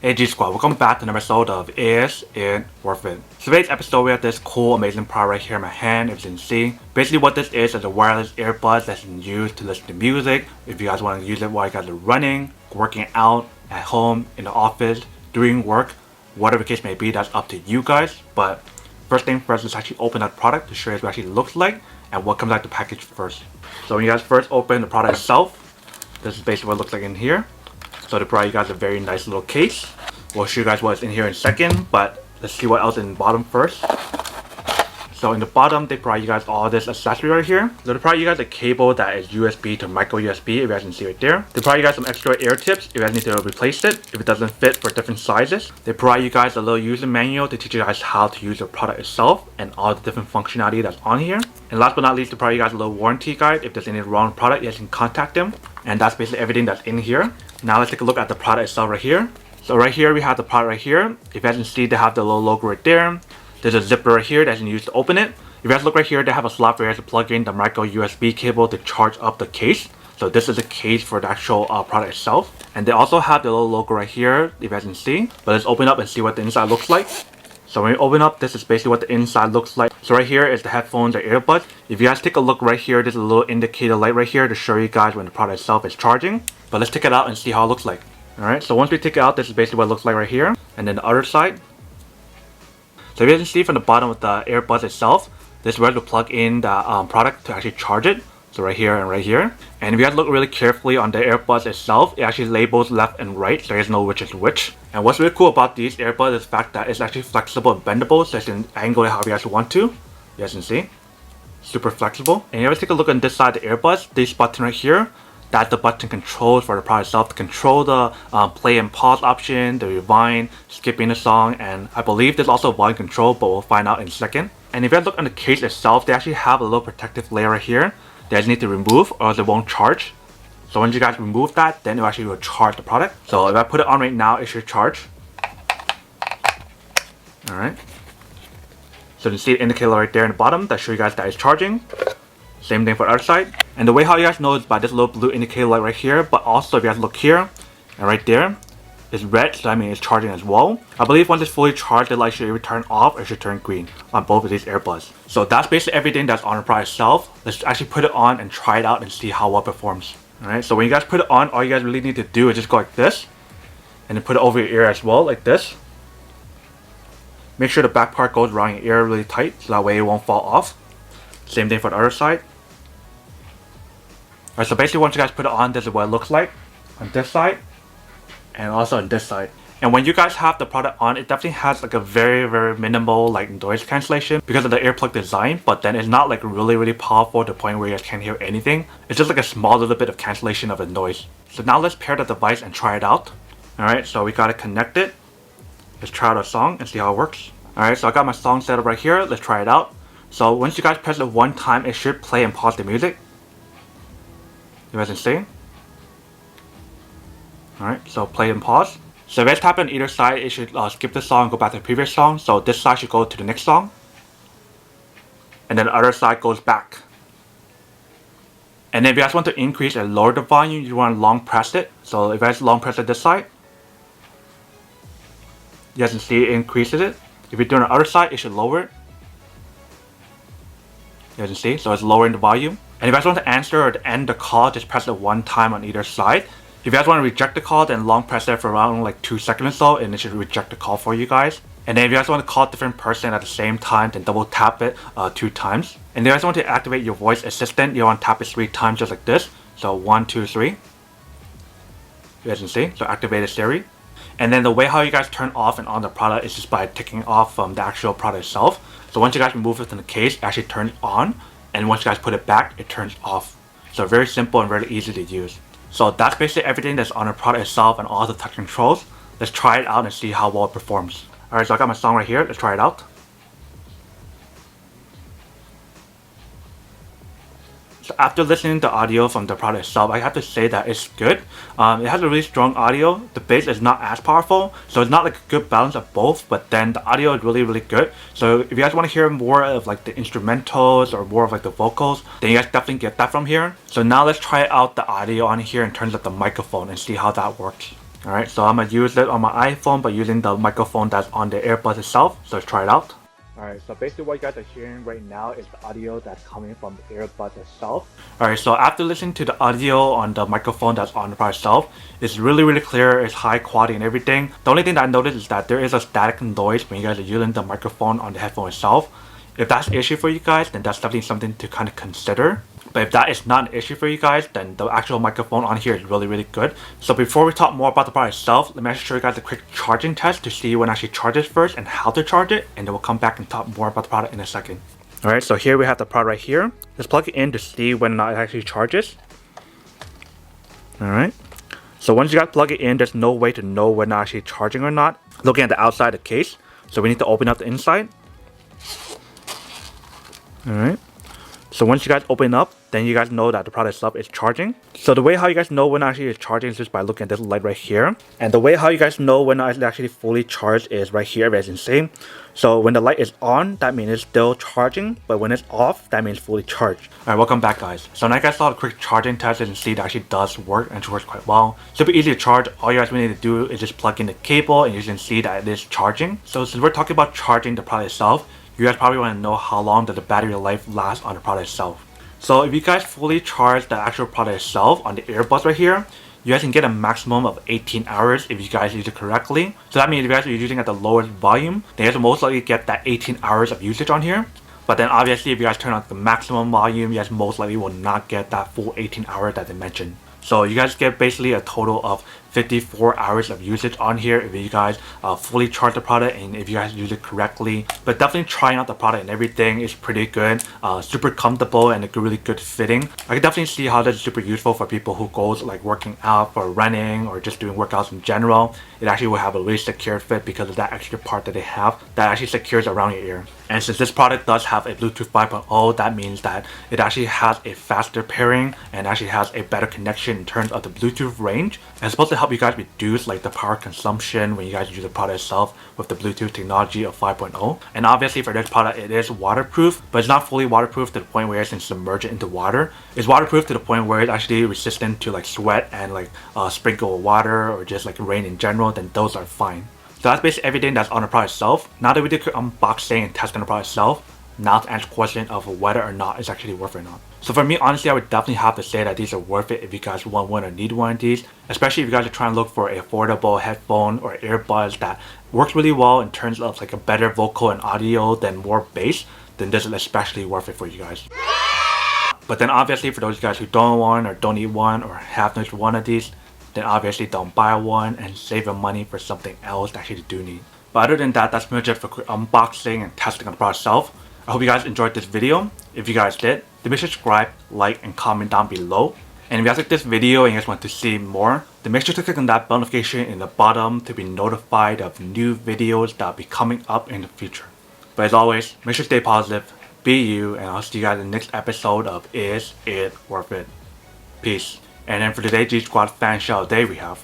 Hey G Squad, welcome back to another episode of Is It Worth It? So today's episode we have this cool amazing product right here in my hand, as you can see. Basically what this is a wireless earbuds that you can use to listen to music. If you guys want to use it while you guys are running, working out, at home, in the office, doing work, whatever the case may be, that's up to you guys. But first thing first, let's actually open that product to show you what it actually looks like and what comes out the package first. So when you guys first open the product itself, this is basically what it looks like in here. So they provide you guys a very nice little case. We'll show you guys what's in here in a second, but let's see what else in the bottom first. So in the bottom, they provide you guys all this accessory right here. So they provide you guys a cable that is USB to micro USB, if you guys can see right there. They provide you guys some extra air tips if you guys need to replace it, if it doesn't fit for different sizes. They provide you guys a little user manual to teach you guys how to use the product itself and all the different functionality that's on here. And last but not least, they provide you guys a little warranty guide. If there's any wrong with the product, you guys can contact them. And that's basically everything that's in here. Now let's take a look at the product itself right here. So right here we have the product right here. If you guys can see, they have the little logo right there. There's a zipper right here that you can use to open it. If you guys look right here, they have a slot for you guys to plug in the micro USB cable to charge up the case. So this is a case for the actual product itself. And they also have the little logo right here, if you guys can see. But let's open up and see what the inside looks like. So when you open up, this is basically what the inside looks like. So right here is the headphones or earbuds. If you guys take a look right here, there's a little indicator light right here to show you guys when the product itself is charging. But let's take it out and see how it looks like. Alright, so once we take it out, this is basically what it looks like right here. And then the other side. So if you can see from the bottom of the earbuds itself, this is where to plug in the product to actually charge it. So right here and right here. And if you guys look really carefully on the earbuds itself, it actually labels left and right, so you guys know which is which. And what's really cool about these earbuds is the fact that it's actually flexible and bendable, so you can angle it however you guys want to. You guys can see. Super flexible. And you guys take a look on this side of the earbuds, this button right here. That's the button controls for the product itself to control the play and pause option, the rewind, skipping the song, and I believe there's also volume control, but we'll find out in a second. And if you guys look on the case itself, they actually have a little protective layer right here that you guys need to remove or else it won't charge. So once you guys remove that, then it actually will charge the product. So if I put it on right now, it should charge. Alright. So you can see the indicator right there in the bottom that shows you guys that it's charging. Same thing for the other side. And the way how you guys know is by this little blue indicator light right here, but also if you guys look here and right there, it's red, so that means it's charging as well. I believe once it's fully charged, the light should either turn off or it should turn green on both of these earbuds. So that's basically everything that's on the product itself. Let's actually put it on and try it out and see how well it performs. Alright, so when you guys put it on, all you guys really need to do is just go like this. And then put it over your ear as well, like this. Make sure the back part goes around your ear really tight, so that way it won't fall off. Same thing for the other side. Alright, so basically once you guys put it on, this is what it looks like on this side and also on this side. And when you guys have the product on, it definitely has like a very minimal like noise cancellation because of the earplug design, but then it's not like really powerful to the point where you guys can't hear anything. It's just like a small little bit of cancellation of the noise. So now let's pair the device and try it out. Alright, so we gotta connect it. Let's try out a song and see how it works. Alright, so I got my song set up right here. Let's try it out. So once you guys press it one time, it should play and pause the music. You guys can see. Alright, so play and pause. So if you guys tap on either side, it should skip the song and go back to the previous song. So this side should go to the next song. And then the other side goes back. And then if you guys want to increase and lower the volume, you want to long press it. So if you guys long press it this side, you guys can see it increases it. If you're doing the other side, it should lower it. You guys can see, so it's lowering the volume. And if you guys want to answer or to end the call, just press it one time on either side. If you guys want to reject the call, then long press it for around like 2 seconds or so, and it should reject the call for you guys. And then if you guys want to call a different person at the same time, then double tap it 2 times. And if you guys want to activate your voice assistant, you want to tap it 3 times just like this. So 1, 2, 3. You guys can see, so activated Siri. And then the way how you guys turn off and on the product is just by taking off from the actual product itself. So once you guys remove it from the case, it actually turns on. And once you guys put it back, it turns off. So very simple and very easy to use. So that's basically everything that's on the product itself and all the touch controls. Let's try it out and see how well it performs. Alright, so I got my song right here. Let's try it out. So after listening to the audio from the product itself, I have to say that it's good. It has a really strong audio. The bass is not as powerful, so it's not like a good balance of both, but then the audio is really good. So if you guys want to hear more of like the instrumentals or more of like the vocals, then you guys definitely get that from here. So now let's try out the audio on here in terms of the microphone and see how that works. Alright, so I'm gonna use it on my iPhone but using the microphone that's on the earbuds itself. So let's try it out. Alright, so basically what you guys are hearing right now is the audio that's coming from the earbuds itself. Alright, so after listening to the audio on the microphone that's on the product itself, it's really clear, it's high quality and everything. The only thing that I noticed is that there is a static noise when you guys are using the microphone on the headphone itself. If that's an issue for you guys, then that's definitely something to kind of consider. But if that is not an issue for you guys, then the actual microphone on here is really good. So before we talk more about the product itself, let me actually show you guys a quick charging test to see when it actually charges first and how to charge it, and then we'll come back and talk more about the product in a second. Alright, so here we have the product right here. Let's plug it in to see when or not it actually charges. Alright. So once you guys plug it in, there's no way to know when it's actually charging or not. Looking at the outside of the case. So we need to open up the inside. Alright. So once you guys open up, then you guys know that the product itself is charging. So the way how you guys know when actually it's charging is just by looking at this light right here. And the way how you guys know when it's actually fully charged is right here, as you can see. So when the light is on, that means it's still charging. But when it's off, that means fully charged. Alright, welcome back guys. So now you guys saw a quick charging test and see that actually does work and it works quite well. Super easy to charge. All you guys really need to do is just plug in the cable and you can see that it is charging. So since we're talking about charging the product itself, you guys probably want to know how long does the battery life last on the product itself. So if you guys fully charge the actual product itself on the earbuds right here, you guys can get a maximum of 18 hours if you guys use it correctly. So that means if you guys are using at the lowest volume, then you guys will most likely get that 18 hours of usage on here. But then obviously if you guys turn on the maximum volume, you guys most likely will not get that full 18 hours that they mentioned. So you guys get basically a total of 54 hours of usage on here if you guys fully charge the product and if you guys use it correctly. But definitely trying out the product and everything is pretty good, super comfortable and a really good fitting. I can definitely see how that's super useful for people who goes like working out, for running, or just doing workouts in general. It actually will have a really secure fit because of that extra part that they have that actually secures around your ear. And since this product does have a Bluetooth 5.0, that means that it actually has a faster pairing and actually has a better connection in terms of the Bluetooth range. And it's supposed to help you guys reduce like the power consumption when you guys use the product itself with the Bluetooth technology of 5.0. And obviously for this product, it is waterproof, but it's not fully waterproof to the point where you can submerge it into water. It's waterproof to the point where it's actually resistant to like sweat and like sprinkle of water or just like rain in general, then those are fine. So that's basically everything that's on the product itself. Now that we did unboxing and testing the product itself, now to answer the question of whether or not it's actually worth it or not. So for me, honestly, I would definitely have to say that these are worth it if you guys want one or need one of these. Especially if you guys are trying to look for an affordable headphone or earbuds that works really well in terms of like a better vocal and audio than more bass, then this is especially worth it for you guys. But then obviously for those guys who don't want or don't need one or have no one of these, then obviously don't buy one and save your money for something else that you do need. But other than that, that's pretty much it for quick unboxing and testing on the product itself. I hope you guys enjoyed this video. If you guys did, then make sure to subscribe, like, and comment down below. And if you guys like this video and you guys want to see more, then make sure to click on that bell notification in the bottom to be notified of new videos that will be coming up in the future. But as always, make sure to stay positive, be you, and I'll see you guys in the next episode of Is It Worth It? Peace. And then for today's G Squad fan shout out day we have